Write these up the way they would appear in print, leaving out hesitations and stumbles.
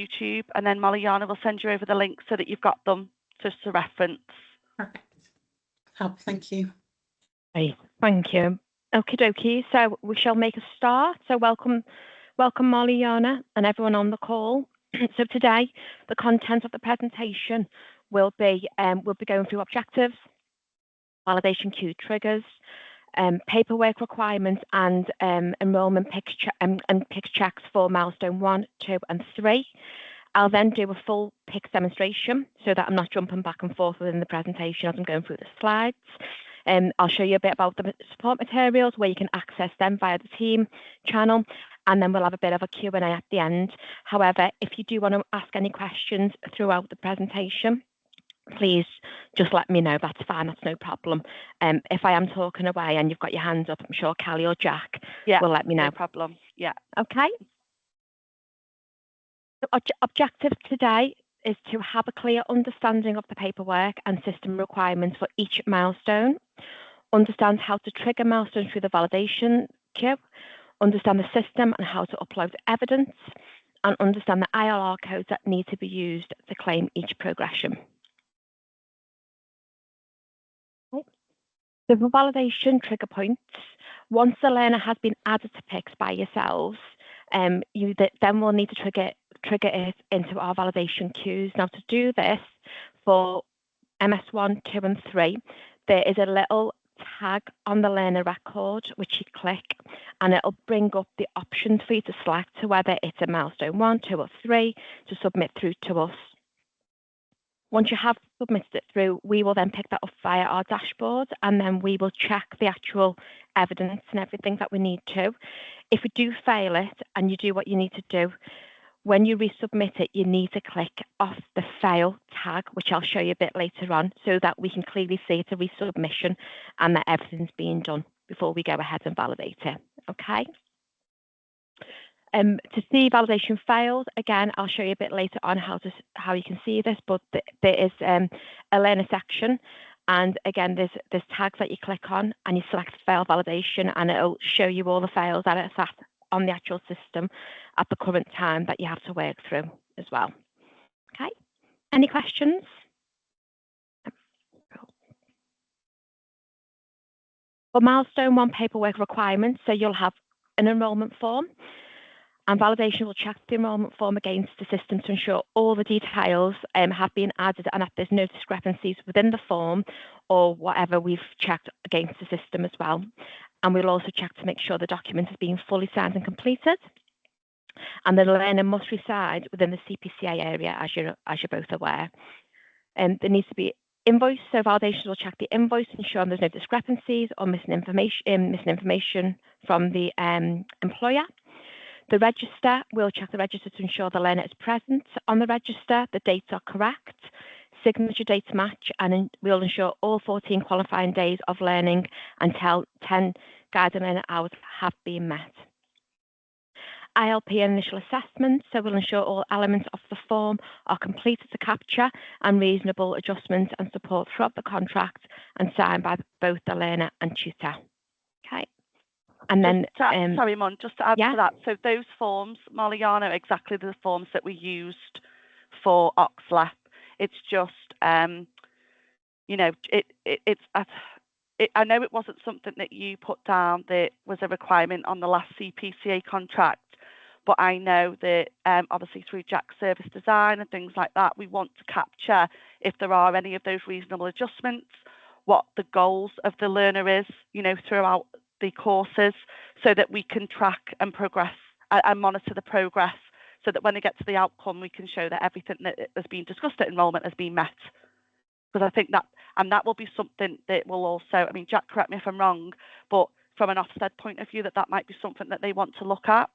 YouTube, and then Mariana will send you over the link so that you've got them just to reference. Perfect. Thank you. Great, thank you. Okie dokie, so we shall make a start. So welcome Mariana and everyone on the call. So today, the content of the presentation will be going through objectives, validation queue triggers, paperwork requirements, and enrolment PICS checks for milestone 1, 2, and 3. I'll then do a full PICS demonstration so that I'm not jumping back and forth within the presentation as I'm going through the slides. I'll show you a bit about the support materials where you can access them via the team channel, and then we'll have a bit of a Q&A at the end. However, if you do want to ask any questions throughout the presentation, please just let me know. That's fine, that's no problem. If I am talking away and you've got your hands up, I'm sure Callie or Jack will let me know. No problem. Yeah. Okay. The objective today is to have a clear understanding of the paperwork and system requirements for each milestone, understand how to trigger milestones through the validation queue, understand the system and how to upload evidence, and understand the ILR codes that need to be used to claim each progression. So for validation trigger points, once the learner has been added to PICS by yourselves, you then will need to trigger it into our validation queues. Now, to do this for MS1, 2, and 3, there is a little tag on the learner record which you click, and it'll bring up the options for you to select to whether it's a milestone 1, 2, or 3 to submit through to us. Once you have submitted it through, we will then pick that up via our dashboard, and then we will check the actual evidence and everything that we need to. If we do fail it and you do what you need to do, when you resubmit it, you need to click off the fail tag, which I'll show you a bit later on, so that we can clearly see it's a resubmission and that everything's being done before we go ahead and validate it. Okay. To see validation failed, again, I'll show you a bit later on how you can see this, but there is a learner section, and again, there's tags that you click on and you select fail validation, and it'll show you all the fails that are sat on the actual system at the current time that you have to work through as well. Okay, any questions? For milestone 1 paperwork requirements, so you'll have an enrolment form, and validation will check the enrolment form against the system to ensure all the details have been added and that there's no discrepancies within the form or whatever we've checked against the system as well. And we'll also check to make sure the document is being fully signed and completed. And the learner must reside within the CPCA area, as you're both aware. There needs to be invoice, so validation will check the invoice, ensuring there's no discrepancies or missing information from the employer. The register will check the register to ensure the learner is present on the register, the dates are correct, signature dates match, and we'll ensure all 14 qualifying days of learning until 10 guided learner hours have been met. ILP and initial assessment, so we'll ensure all elements of the form are completed to capture and reasonable adjustments and support throughout the contract and signed by both the learner and tutor. Okay. And then, sorry, Mon, just to add to that. So those forms, Mariana, are exactly the forms that we used for OXLAP. It's just, you know, I know it wasn't something that you put down that was a requirement on the last CPCA contract, but I know that obviously through Jack's service design and things like that, we want to capture if there are any of those reasonable adjustments, what the goals of the learner is, you know, throughout the courses, so that we can track and progress and monitor the progress, so that when they get to the outcome, we can show that everything that has been discussed at enrolment has been met. Because I think that, and that will be something that will also, I mean, Jack, correct me if I'm wrong, but from an Ofsted point of view, that might be something that they want to look at.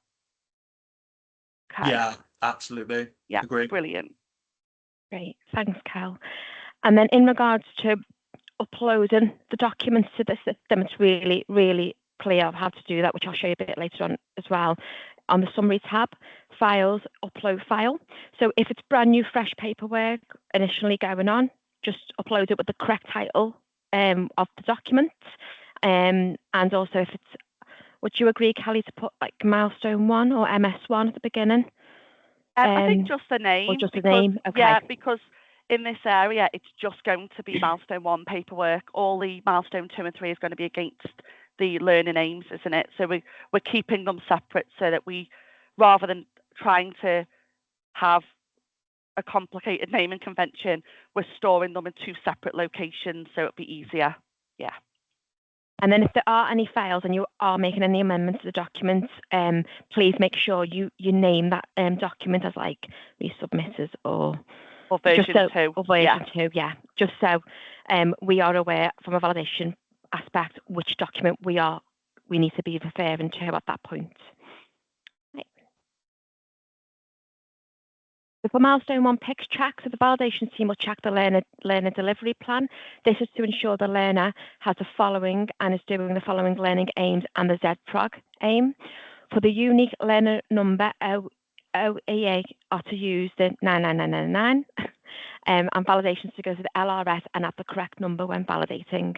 Okay. Yeah, absolutely. Yeah, agree. Brilliant. Great, thanks, Cal. And then in regards to uploading the documents to the system, it's really, really clear of how to do that, which I'll show you a bit later on as well. On the summary tab, files, upload file. So if it's brand new, fresh paperwork initially going on, just upload it with the correct title of the document. And also if it's, would you agree, Callie, to put like milestone 1 or MS1 at the beginning? I think just the name. Or just the because, name? Okay. Yeah, because in this area, it's just going to be Milestone 1 paperwork. All the Milestone 2 and 3 is going to be against the learning aims, isn't it? So we're keeping them separate so that we, rather than trying to have a complicated naming convention, we're storing them in 2 separate locations so it'll be easier. Yeah. And then if there are any fails and you are making any amendments to the documents, please make sure you name that document as like resubmitters or version 2. Or version 2, yeah. Just so we are aware from a validation aspect which document we need to be referring to at that point. Right. So for Milestone 1 PICS track, so the validation team will check the learner delivery plan. This is to ensure the learner has the following and is doing the following learning aims and the ZPROG aim. For the unique learner number, OEA are to use the 99999 and validations to go to the LRS and have the correct number when validating.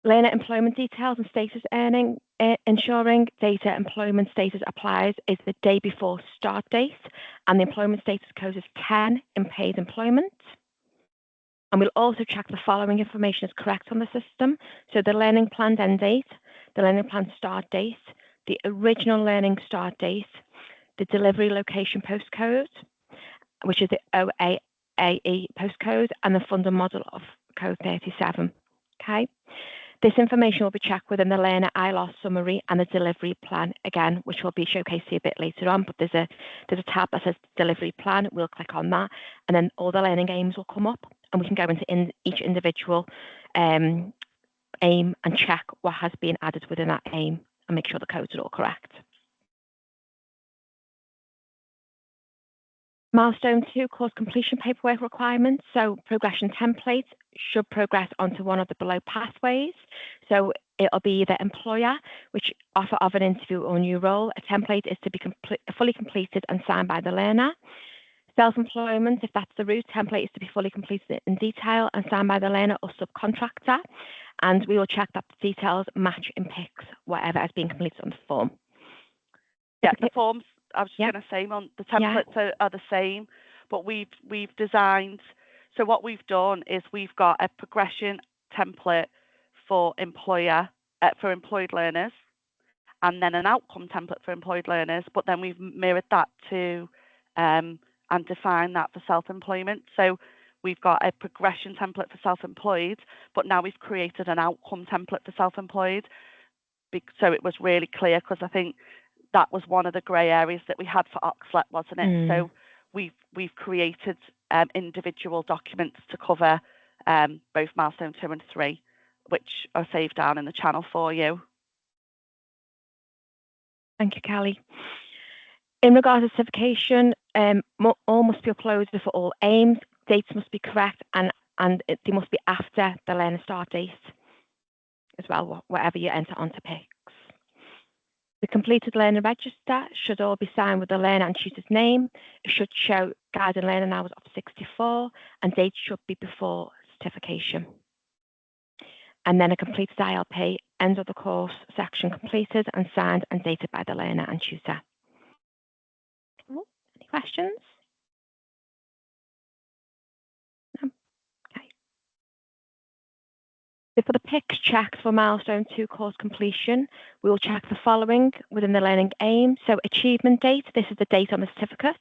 Learner employment details and status earning, ensuring data employment status applies is the day before start date, and the employment status code is 10 in paid employment. And we'll also check the following information is correct on the system. So the learning plan end date, the learning plan start date, the original learning start date, the delivery location postcode, which is the OAAE postcode, and the funding model of code 37. Okay. This information will be checked within the learner ILOS summary and the delivery plan, again, which will be showcased a bit later on, but there's a tab that says delivery plan. We'll click on that, and then all the learning aims will come up, and we can go into each individual aim and check what has been added within that aim and make sure the codes are all correct. Milestone 2 course completion paperwork requirements. So progression templates should progress onto one of the below pathways. So it'll be either employer, which offer of an interview or new role. A template is to be fully completed and signed by the learner. Self-employment, if that's the route, template is to be fully completed in detail and signed by the learner or subcontractor. And we will check that the details match in PICS, whatever has been completed on the form. Yeah, the forms, I was just going to say, the templates are the same, but we've designed, so what we've done is we've got a progression template for for employed learners, and then an outcome template for employed learners, but then we've mirrored that to and defined that for self-employment. So we've got a progression template for self-employed, but now we've created an outcome template for self-employed. So it was really clear, because I think that was one of the grey areas that we had for Oxlet, wasn't it? So we've created individual documents to cover both Milestone 2 and 3, which are saved down in the channel for you. Thank you, Kelly. In regards to certification, all must be uploaded for all aims. Dates must be correct, and they must be after the learner start date as well, whatever you enter onto PICS. The completed learner register should all be signed with the learner and tutor's name. It should show guided learning hours of 64, and dates should be before certification. And then a completed ILP, end of the course section completed and signed and dated by the learner and tutor. Any questions? No? Okay. So for the PICS checks for Milestone 2 course completion, we will check the following within the learning aim. So achievement date, this is the date on the certificate.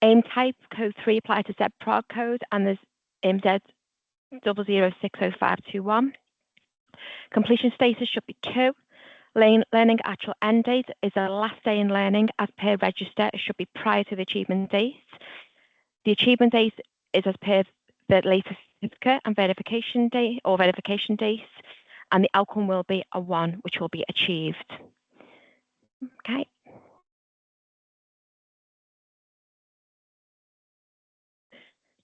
Aim type, code 3 applies to ZPROG code, and there's MZ 00060521. Completion status should be 2. Learning actual end date is the last day in learning as per register. It should be prior to the achievement date. The achievement date is as per the latest certificate and verification date or verification dates, and the outcome will be a 1, which will be achieved. Okay.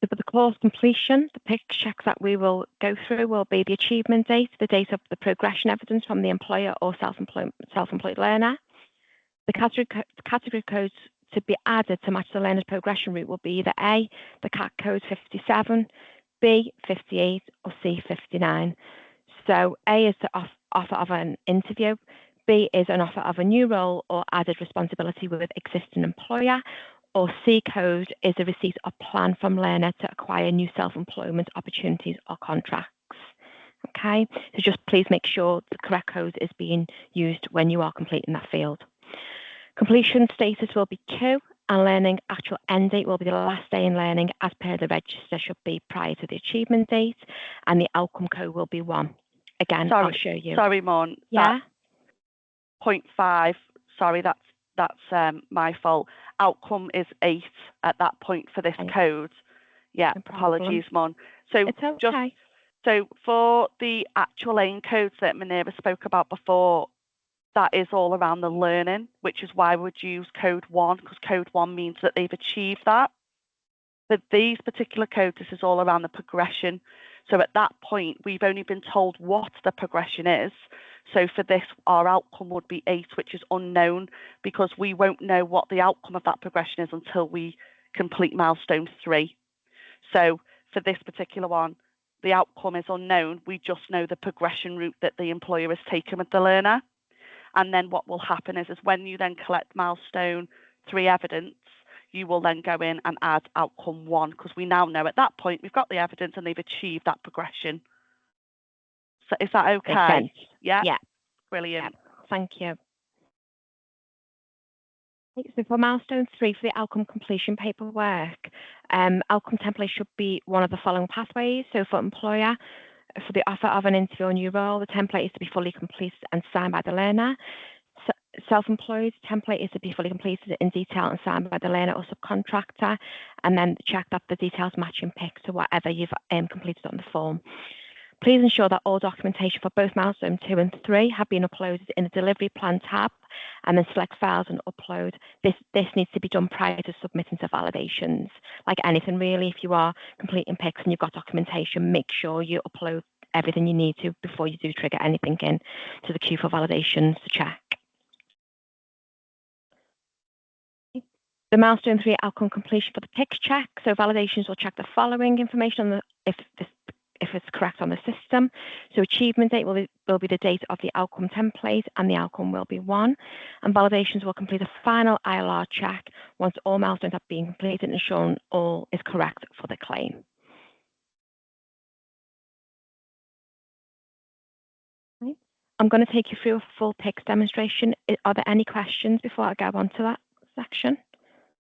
So for the course completion, the PICS checks that we will go through will be the achievement date, the date of the progression evidence from the employer or self-employed learner. The category codes to be added to match the learner's progression route will be either A, the CAT code 57, B, 58, or C, 59. So A is the offer of an interview, B is an offer of a new role or added responsibility with an existing employer. Or C code is a receipt or plan from learner to acquire new self-employment opportunities or contracts. Okay, so just please make sure the correct code is being used when you are completing that field. Completion status will be 2, and learning actual end date will be the last day in learning as per the register should be prior to the achievement date, and the outcome code will be 1. Again, I'll show you. Sorry, Mon. Yeah. 0.5. Sorry, that's my fault. Outcome is 8 at that point for this code. Yeah, No apologies, Mon. So it's okay. So for the actual aim codes that Minerva spoke about before, that is all around the learning, which is why we would use code 1, because code 1 means that they've achieved that. But these particular codes, this is all around the progression. So at that point, we've only been told what the progression is. So for this, our outcome would be 8, which is unknown, because we won't know what the outcome of that progression is until we complete milestone 3. So for this particular one, the outcome is unknown. We just know the progression route that the employer has taken with the learner. And then what will happen is when you then collect milestone 3 evidence, you will then go in and add outcome 1, because we now know at that point we've got the evidence and they've achieved that progression. So is that okay? Yeah. Yeah. Brilliant. Yeah. Thank you. So for milestone 3, for the outcome completion paperwork, outcome template should be one of the following pathways. So for employer, for the offer of an interview or new role, the template is to be fully completed and signed by the learner. Self-employed template is to be fully completed in detail and signed by the learner or subcontractor, and then check that the details match in pic to whatever you've completed on the form. Please ensure that all documentation for both milestone 2 and 3 have been uploaded in the delivery plan tab, and then select files and upload. This needs to be done prior to submitting to validations. Like anything really, if you are completing pics and you've got documentation, make sure you upload everything you need to before you do trigger anything in to the queue for validations to check. The milestone 3 outcome completion for the PICS check. So validations will check the following information on if it's correct on the system. So achievement date will be the date of the outcome template, and the outcome will be 1. And validations will complete a final ILR check once all milestones have been completed and shown all is correct for the claim. Okay. I'm going to take you through a full PICS demonstration. Are there any questions before I go on to that section?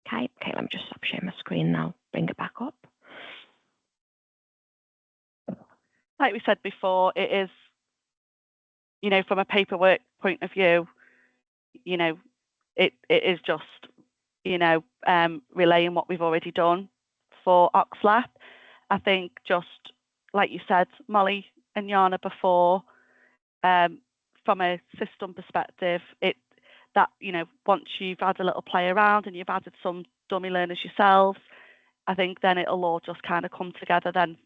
Okay, let me just stop sharing my screen now, bring it back up. Like we said before, it is, from a paperwork point of view, it is just, relaying what we've already done for Oxlap. I think just like you said, Molly and Yana before, from a system perspective, once you've had a little play around and you've added some dummy learners yourselves, I think then it'll all just kind of come together. Then,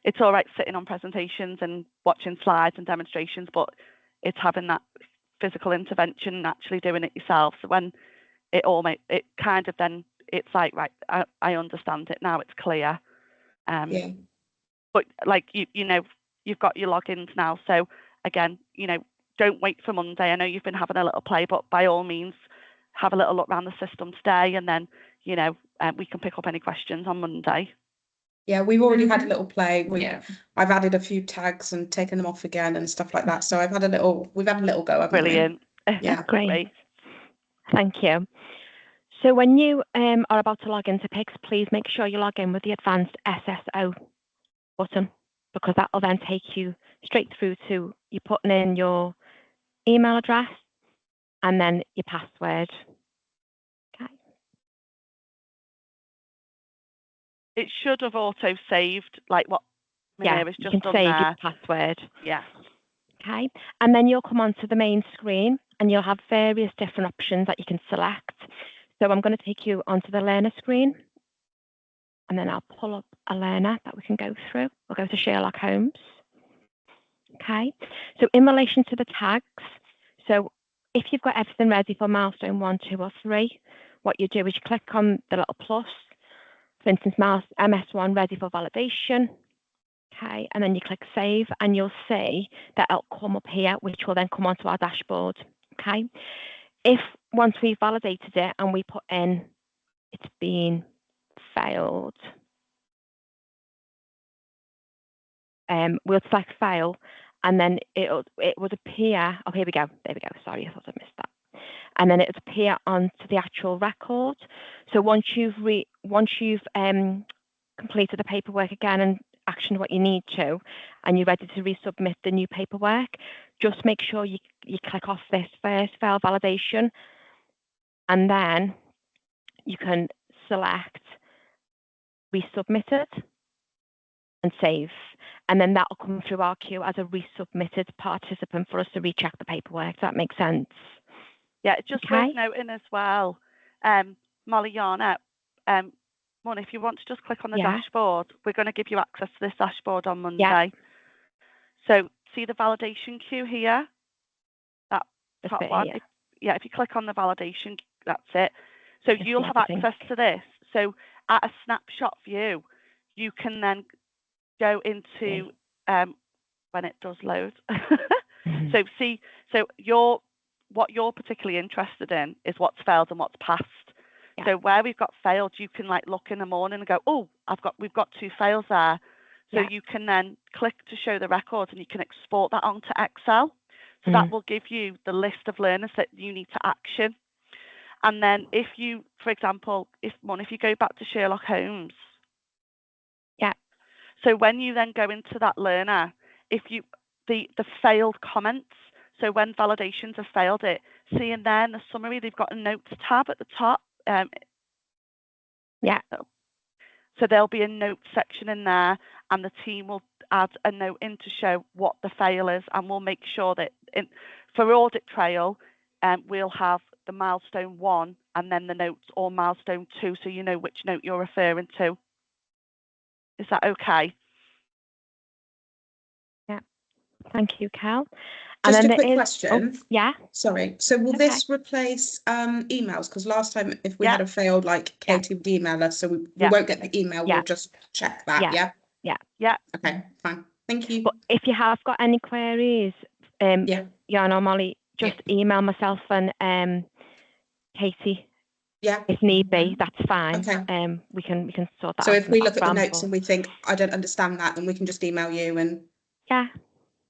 it's all right sitting on presentations and watching slides and demonstrations, but it's having that physical intervention and actually doing it yourself. So when it kind of then, it's like, right, I understand it now, it's clear. Yeah. But like, you've got your logins now. So again, don't wait for Monday. I know you've been having a little play, but by all means, have a little look around the system today, and then, we can pick up any questions on Monday. Yeah, we've already had a little play. I've added a few tags and taken them off again and stuff like that. So we've had a little go, haven't Brilliant. we? Yeah. Great. Thank you. So when you are about to log into PICS, please make sure you log in with the advanced SSO button, because that will then take you straight through to you putting in your email address and then your password. Okay. It should have auto-saved, like what Minerva's just done there. You can save your password. Yeah. Okay, and then you'll come onto the main screen and you'll have various different options that you can select. So I'm going to take you onto the learner screen, and then I'll pull up a learner that we can go through. We'll go to Sherlock Holmes. Okay, so in relation to the tags, so if you've got everything ready for milestone 1, 2, or 3, what you do is you click on the little plus. For instance, MS1 ready for validation. Okay, and then you click save and you'll see that it'll come up here, which will then come onto our dashboard. Okay, if once we've validated it and we put in it's been failed, we'll select fail and then it would appear, oh here we go, there we go, sorry I thought I missed that. And then it would appear onto the actual record. So once you've completed the paperwork again and actioned what you need to, and you're ready to resubmit the new paperwork, just make sure you click off this first fail validation, and then you can select resubmitted and save, and then that'll come through our queue as a resubmitted participant for us to recheck the paperwork. Does that make sense? Yeah, it's just worth noting as well, Mariana, Mon, if you want to just click on the dashboard, we're going to give you access to this dashboard on Monday. Yeah. So see the validation queue here? That top one? If you click on the validation, that's it. So you'll have access to this. So at a snapshot view, you can then go into when it does load. So what you're particularly interested in is what's failed and what's passed. Yeah. So where we've got failed, you can like look in the morning and go, oh, we've got 2 fails there. So you can then click to show the records and you can export that onto Excel. So that will give you the list of learners that you need to action. And then if you, for example, if you go back to Sherlock Holmes. Yeah. So when you then go into that learner, if you the failed comments, so when validations have failed it, see in there in the summary, they've got a notes tab at the top. So there'll be a notes section in there, and the team will add a note in to show what the fail is, and we'll make sure that for audit trail, we'll have the milestone 1 and then the notes or milestone 2, so you know which note you're referring to. Is that okay? Yeah. Thank you, Cal. Just a quick question. Oh, yeah. Sorry. So will this replace emails? Because last time, if we had a failed, like Katie would email us, so we won't get the email. We'll just check that. Yeah. Okay. Fine. Thank you. But if you have got any queries, Jan or Molly, just email myself and Katie. Yeah. If need be, that's fine. Okay. We can sort that out. So if we look at the notes and we think I don't understand that, then we can just email you and. Yeah.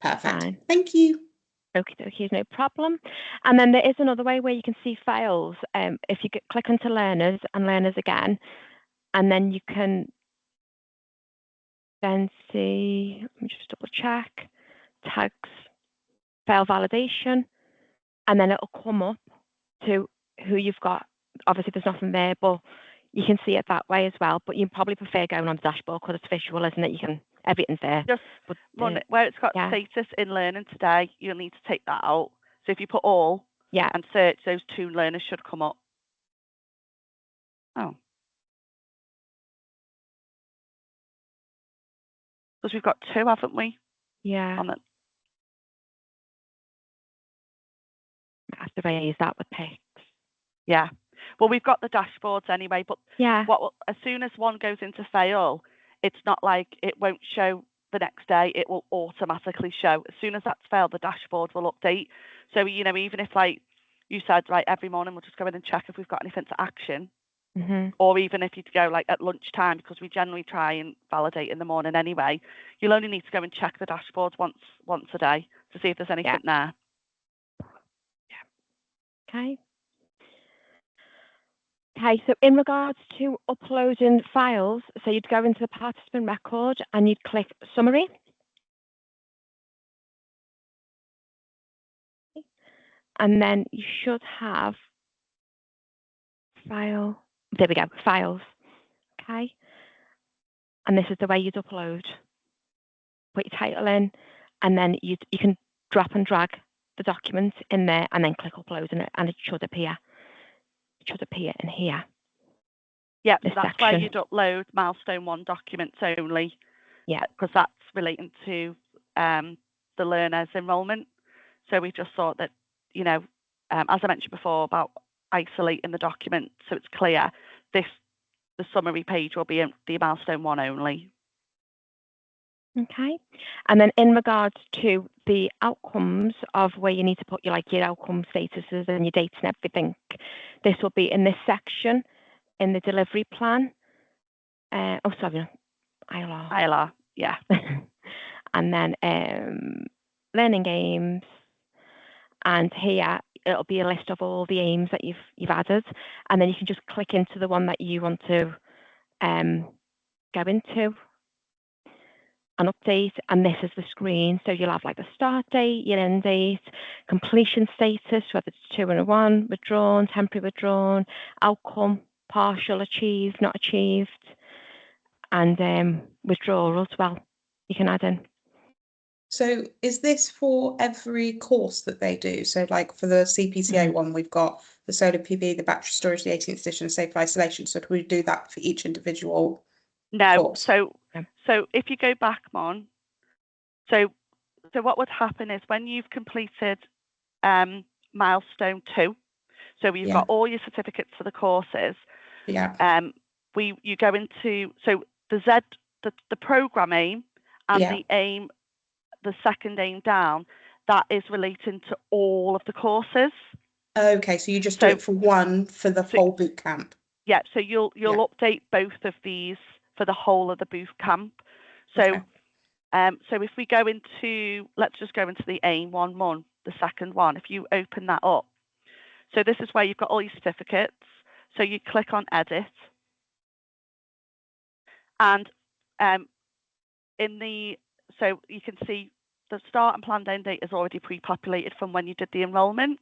Perfect. Fine. Thank you. Okay, no problem. And then there is another way where you can see files. If you click into learners and learners again, and then you can then see, let me just double check, tags, file validation, and then it'll come up to who you've got. Obviously there's nothing there, but you can see it that way as well. But you probably prefer going on the dashboard because it's visual, isn't it? Everything's there. Just where it's got status in learning today, you'll need to take that out. So if you put all and search, those 2 learners should come up. Oh. Because we've got 2, haven't we? Yeah. On it. I have to raise that with pics. Yeah. Well, we've got the dashboards anyway, but as soon as one goes into fail, it's not like it won't show the next day, it will automatically show. As soon as that's failed, the dashboard will update. So, even if like you said, right, every morning we'll just go in and check if we've got anything to action. Or even if you go like at lunchtime, because we generally try and validate in the morning anyway, you'll only need to go and check the dashboards once a day to see if there's anything there. Okay. Okay, so in regards to uploading files, so you'd go into the participant record and you'd click summary. And then you should have file. There we go, files. Okay. And this is the way you'd upload. Put your title in, and then you can drop and drag the document in there and then click upload and it should appear. It should appear in here. Yeah, so that's where you'd upload milestone 1 documents only. Yeah. Because that's relating to the learner's enrolment. So we just thought that, as I mentioned before about isolating the document so it's clear, the summary page will be the milestone 1 only. Okay. And then in regards to the outcomes of where you need to put your outcome statuses and your dates and everything, this will be in this section in the delivery plan. ILR. ILR, yeah. And then learning aims, and here it'll be a list of all the aims that you've added, and then you can just click into the one that you want to go into and update, and this is the screen. So you'll have like the start date, your end date, completion status, whether it's 2 and 1, withdrawn, temporary withdrawn, outcome, partial, achieved, not achieved, and withdrawal as well. You can add in. So is this for every course that they do? So like for the CPCA one, we've got the solar PV, the battery storage, the 18th edition, safe isolation. So do we do that for each individual course? So if you go back, Mon, so what would happen is when you've completed milestone 2, so you've got all your certificates for the courses. Yeah. You go into the program aim and the aim, the second aim down, that is relating to all of the courses. Okay, so you just do it for one for the whole boot camp. Yeah, so you'll update both of these for the whole of the boot camp. So so if we go into, let's just go into the aim 1, the second one. If you open that up, so this is where you've got all your certificates. So you click on edit, and so you can see the start and planned end date is already pre-populated from when you did the enrolment.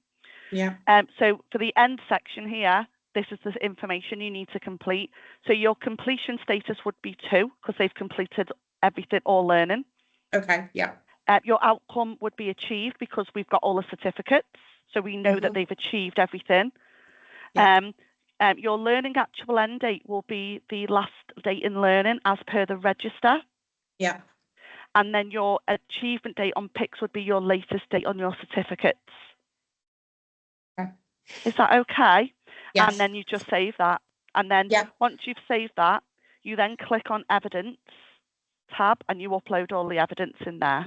Yeah. So for the end section here, this is the information you need to complete. So your completion status would be 2 because they've completed everything, all learning. Okay, yeah. Your outcome would be achieved because we've got all the certificates. So we know that they've achieved everything. Yeah. Your learning actual end date will be the last date in learning as per the register. Yeah. And then your achievement date on PICS would be your latest date on your certificates. Okay. Is that okay? Yes. And then you just save that. And then once you've saved that, you then click on evidence tab and you upload all the evidence in there.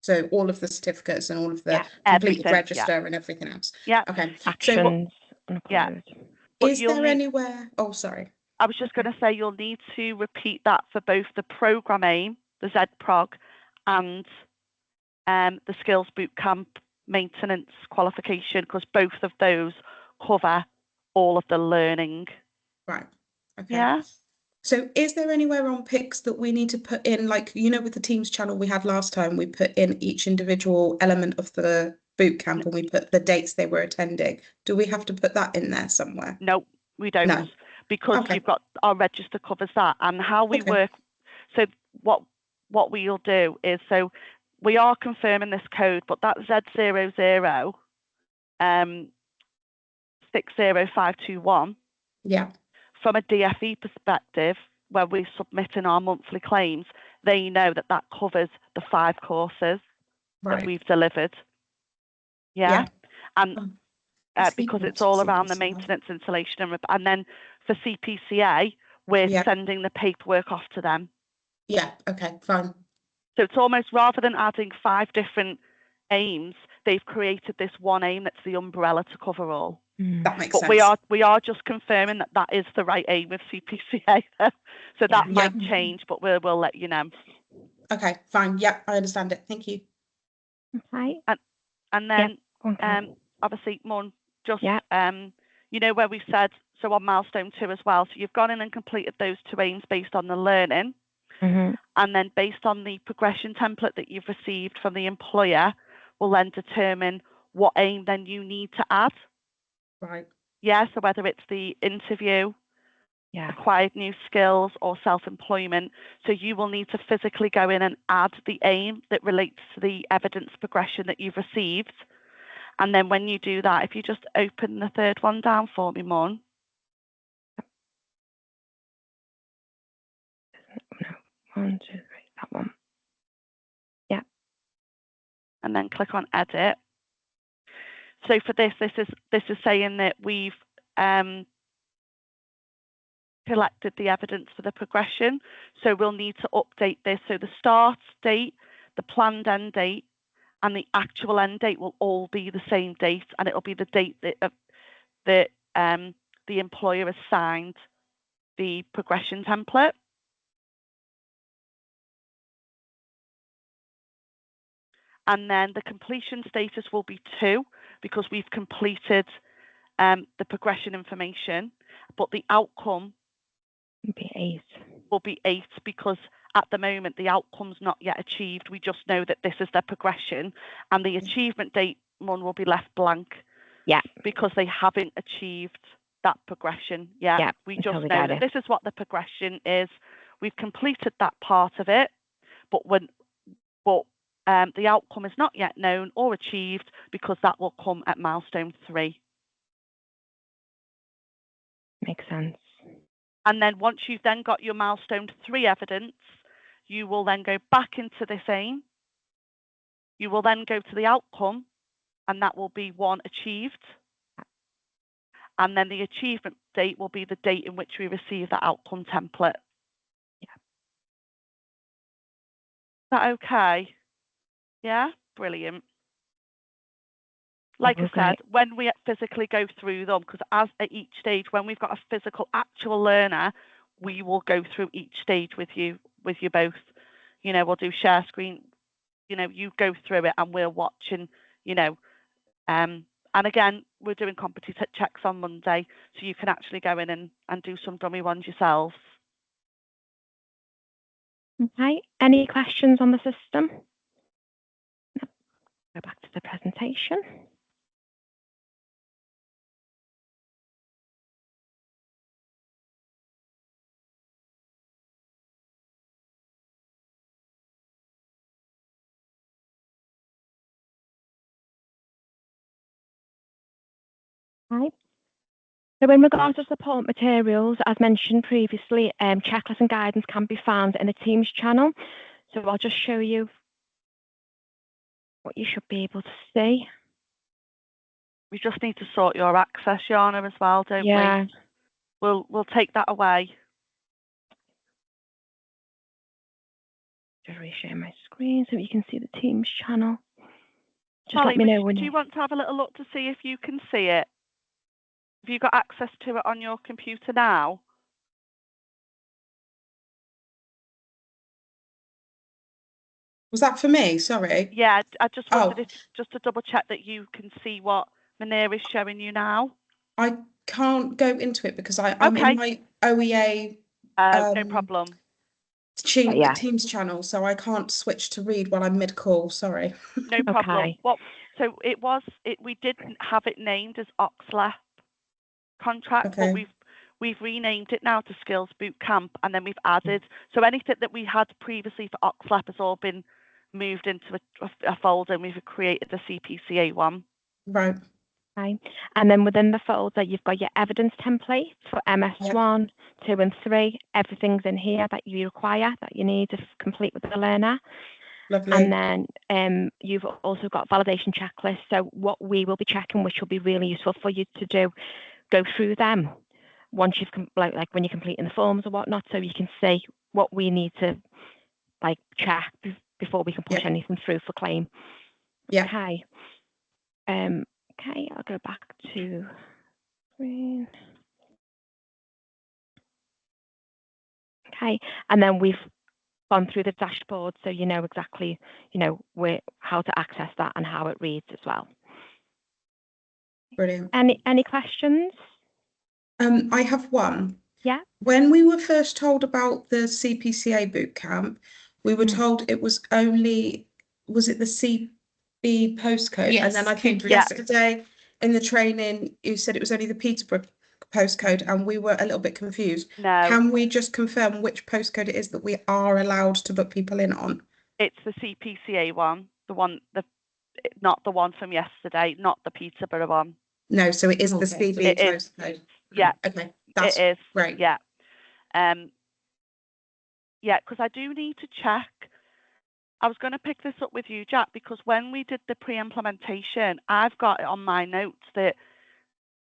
So all of the certificates and all of the completed register and everything else. Yeah. Okay. Actions. Is there anywhere? Oh, sorry. I was just going to say you'll need to repeat that for both the program aim, the ZProg, and the skills bootcamp maintenance qualification, because both of those cover all of the learning. Right. Okay. Yeah. So is there anywhere on PICS that we need to put in, like, with the Teams channel we had last time, we put in each individual element of the boot camp and we put the dates they were attending. Do we have to put that in there somewhere? No, we don't. No. Because you've got our register covers that. And how we work, so what we'll do is, so we are confirming this code, but that Z00 60521, from a DFE perspective, where we're submitting our monthly claims, they know that that covers the 5 courses that we've delivered. Yeah. And because it's all around the maintenance, installation, and then for CPCA, we're sending the paperwork off to them. Yeah, okay, fine. So it's almost, rather than adding 5 different aims, they've created this one aim that's the umbrella to cover all. That makes sense. But we are just confirming that is the right aim with CPCA. So that might change, but we'll let you know. Okay, fine. Yeah, I understand it. Thank you. Okay. And then obviously, Mon, just where we said, so on milestone 2 as well, so you've gone in and completed those 2 aims based on the learning, and then based on the progression template that you've received from the employer, will then determine what aim then you need to add. Right. Yeah, so whether it's the interview, acquired new skills, or self-employment, so you will need to physically go in and add the aim that relates to the evidence progression that you've received. And then when you do that, if you just open the third one down for me, Mon. No, 1, 2, 3, that one. Yeah. And then click on edit. So for this is saying that we've collected the evidence for the progression. So we'll need to update this. So the start date, the planned end date, and the actual end date will all be the same date, and it'll be the date that the employer has signed the progression template. And then the completion status will be 2 because we've completed the progression information, but the outcome will be 8 because at the moment the outcome's not yet achieved. We just know that this is their progression, and the achievement date one will be left blank. Yeah. Because they haven't achieved that progression yet. Yeah, we just know that this is what the progression is. We've completed that part of it, but the outcome is not yet known or achieved because that will come at milestone 3. Makes sense. And then once you've then got your milestone 3 evidence, you will then go back into this aim. You will then go to the outcome, and that will be 1 achieved. And then the achievement date will be the date in which we receive the outcome template. Yeah. Is that okay? Yeah? Brilliant. Like I said, when we physically go through them, because as at each stage, when we've got a physical actual learner, we will go through each stage with you both. You know, we'll do share screen, you know, you go through it and we're watching, you know, and again, we're doing competency checks on Monday, so you can actually go in and do some dummy ones yourselves. Okay, any questions on the system? No. Go back to the presentation. Okay. So in regards to support materials, as mentioned previously, checklists and guidance can be found in the Teams channel. So I'll just show you what you should be able to see. We just need to sort your access, Yana, as well, don't we? We'll take that away. Just reshare my screen so you can see the Teams channel. Just Molly, let me know when do you want to have a little look to see if you can see it? Have you got access to it on your computer now? Was that for me? Sorry. Yeah, I just wanted just to double check that you can see what Manir is showing you now. I can't go into it because I'm in my OEA. No problem. Teams channel, so I can't switch to read while I'm mid-call. Sorry. No problem. So we didn't have it named as OXLAP contract, but we've renamed it now to Skills Bootcamp, and then we've added. So anything that we had previously for OXLAP has all been moved into a folder, and we've created the CPCA one. Right. Okay. And then within the folder, you've got your evidence template for MS1, 2 and 3. Everything's in here that you require, that you need to complete with the learner. Lovely. And then you've also got validation checklists. So what we will be checking, which will be really useful for you to do, go through them once you've like when you're completing the forms or whatnot, so you can see what we need to check before we can push anything through for claim. Yeah. Okay. Okay, I'll go back to screen. Okay, and then we've gone through the dashboard, so you know exactly, how to access that and how it reads as well. Brilliant. Any questions? I have one. Yeah. When we were first told about the CPCA bootcamp, we were told it was only, was it the CB postcode? Yes. And then I think yesterday in the training, you said it was only the Peterborough postcode, and we were a little bit confused. No. Can we just confirm which postcode it is that we are allowed to book people in on? It's the CPCA one, not the one from yesterday, not the Peterborough one. No, so it is the CB postcode. Yeah. Okay, that's it is. Great. Yeah. Because I do need to check. I was going to pick this up with you, Jack, because when we did the pre-implementation, I've got it on my notes that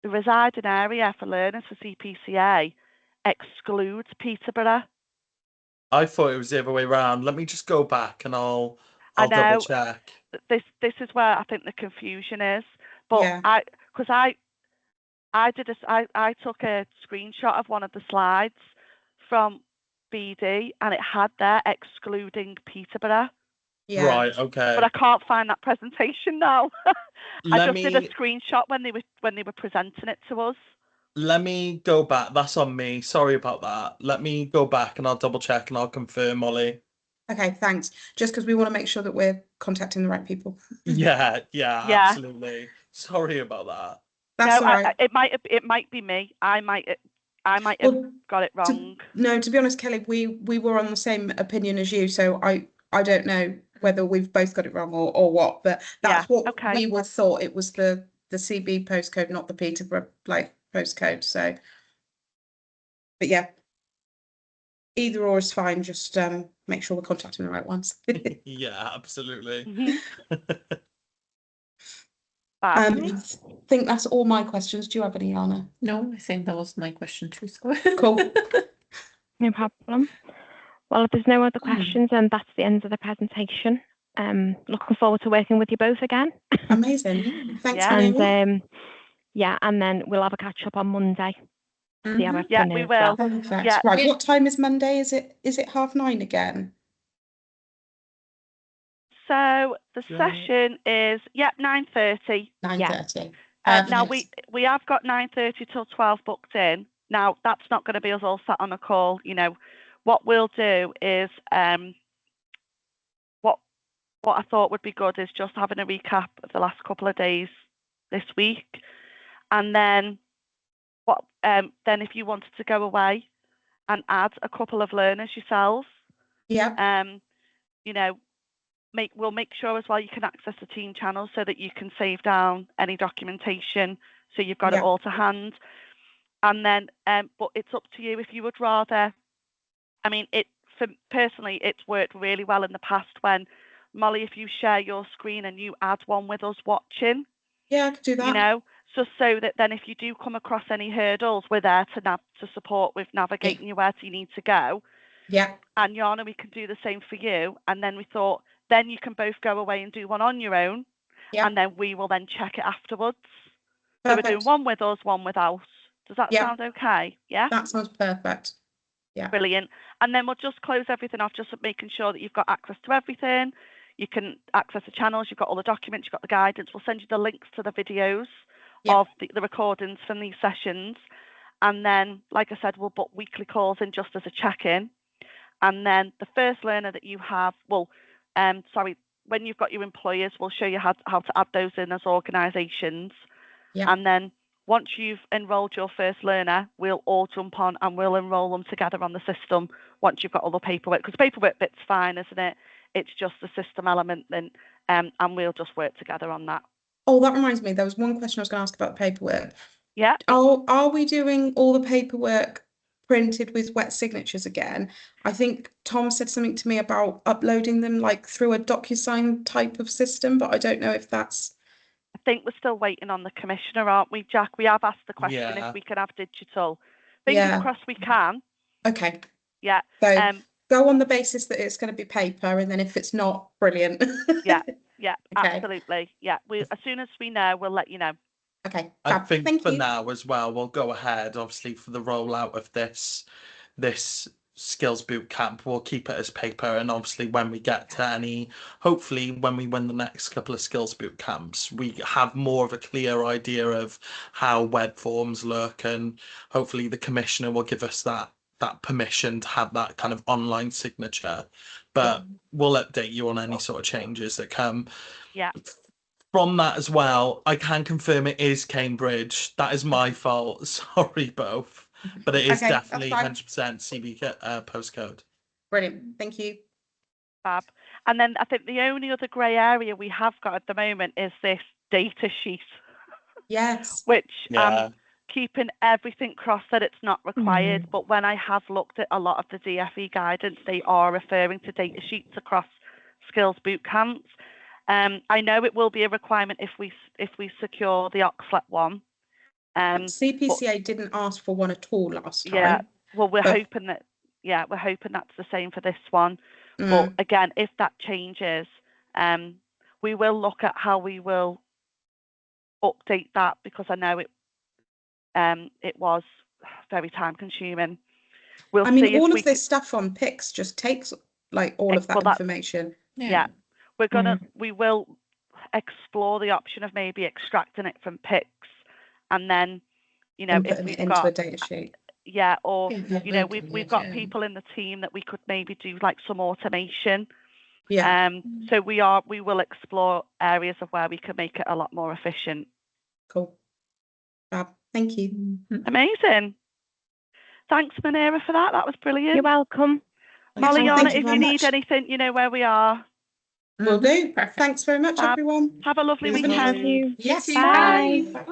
the residing area for learners for CPCA excludes Peterborough. I thought it was the other way around. Let me just go back and I'll I double know check. this is where I think the confusion is. But Yeah. I took a screenshot of one of the slides from BD, and it had there excluding Peterborough. Yeah. Right, okay. But I can't find that presentation now. I just did a screenshot when they were presenting it to us. Let me go back. That's on me. Sorry about that. Let me go back and I'll double check and I'll confirm, Molly. Okay, thanks. Just because we want to make sure that we're contacting the right people. Yeah, Yeah. absolutely. Sorry about that. That's No, all right. it might be me. I might have Well, got it wrong. To be honest, Kelly, we were on the same opinion as you, so I don't know whether we've both got it wrong or what, but that's what okay. we were thought it was the CB postcode, not the Peterborough postcode. So, but yeah, either or is fine. Just make sure we're contacting the right ones. Yeah, absolutely. Mhm. I think that's all my questions. Do you have any, Anna? No, I think that was my question too. So Cool. No problem. Well, if there's no other questions, then that's the end of the presentation. Looking forward to working with you both again. Amazing. Thanks, Yeah. And and then we'll have a catch up on Monday. See how Yeah, everything we is. will. Perfect. Yeah. Right. What time is Monday? Is it 9:30 again? So the session is 9:30. 9:30. Now we have got 9:30 till 12 booked in. Now that's not going to be us all sat on a call. You know, what we'll do is what I thought would be good is just having a recap of the last couple of days this week, and then then if you wanted to go away and add a couple of learners yourselves, you know, we'll make sure as well you can access the team channel so that you can save down any documentation so you've got it all to hand. And then but it's up to you if you would rather. I mean, personally it's worked really well in the past when, Molly, if you share your screen and you add one with us watching. Yeah, I could do that. You know, just so that then if you do come across any hurdles, we're there to support with navigating you where you need to go. Yeah. And Yana, we can do the same for you. And then we thought, then you can both go away and do one on your own. Yeah. And then we will then check it afterwards. Perfect. So we're doing one with us, one without. Does that sound okay? Yeah. That sounds perfect. Yeah. Brilliant. And then we'll just close everything off, just making sure that you've got access to everything. You can access the channels, you've got all the documents, you've got the guidance. We'll send you the links to the videos of the recordings from these sessions. And then, like I said, we'll book weekly calls in just as a check-in. And then the first learner that you have, when you've got your employers, we'll show you how to add those in as organisations. Yeah. And then once you've enrolled your first learner, we'll all jump on and we'll enrol them together on the system once you've got all the paperwork. Because the paperwork bit's fine, isn't it? It's just the system element, then, and we'll just work together on that. Oh, that reminds me, there was one question I was going to ask about the paperwork. Yeah. Are we doing all the paperwork printed with wet signatures again? I think Tom said something to me about uploading them like through a DocuSign type of system, but I don't know if that's... I think we're still waiting on the commissioner, aren't we, Jack? We have asked the question if we can have digital. Fingers crossed we can. Okay. Yeah. So go on the basis that it's going to be paper, and then if it's not, brilliant. Yeah, Okay. absolutely. Yeah, as soon as we know, we'll let you know. Okay. I think Thank for you. now as well, we'll go ahead, obviously, for the rollout of this skills boot camp. We'll keep it as paper, and obviously when we get to hopefully when we win the next couple of skills boot camps, we have more of a clear idea of how web forms look, and hopefully the commissioner will give us that permission to have that kind of online signature. But we'll update you on any sort of changes that come. Yeah. From that as well, I can confirm it is Cambridge. That is my fault. Sorry, both. But it is definitely 100% CB postcode. Brilliant. Thank you. Fab. And then I think the only other grey area we have got at the moment is this data sheet. Yes. Which keeping everything crossed that it's not required. But when I have looked at a lot of the DFE guidance, they are referring to data sheets across skills boot camps. I know it will be a requirement if we secure the Oxford one. CPCA didn't ask for one at all last time. Yeah, Well, we're But- hoping that, we're hoping that's the same for this one. But Mm, again, if that changes, we will look at how we will update that, because I know it was very time consuming. We'll I mean, see if all we of this stuff on PICS just takes like all of that Well, that- information. Yeah. We will explore the option of maybe extracting it from PICS, and then, you know, And if putting we've it into got a data sheet. or Yeah, you know, building we've it, got yeah. people in the team that we could maybe do like some automation. Yeah, So we will explore areas of where we can make it a lot more efficient. cool. Fab. Thank you. Mhm. Amazing. Thanks, Manera, for that. That was brilliant. You're welcome. Molly, Thank Yana, you if very you need much. anything, you know where we are. Will do. Perfect. Thanks very much, Fab. everyone. Have a lovely Thank weekend. Thank you. Yes. Bye. Bye.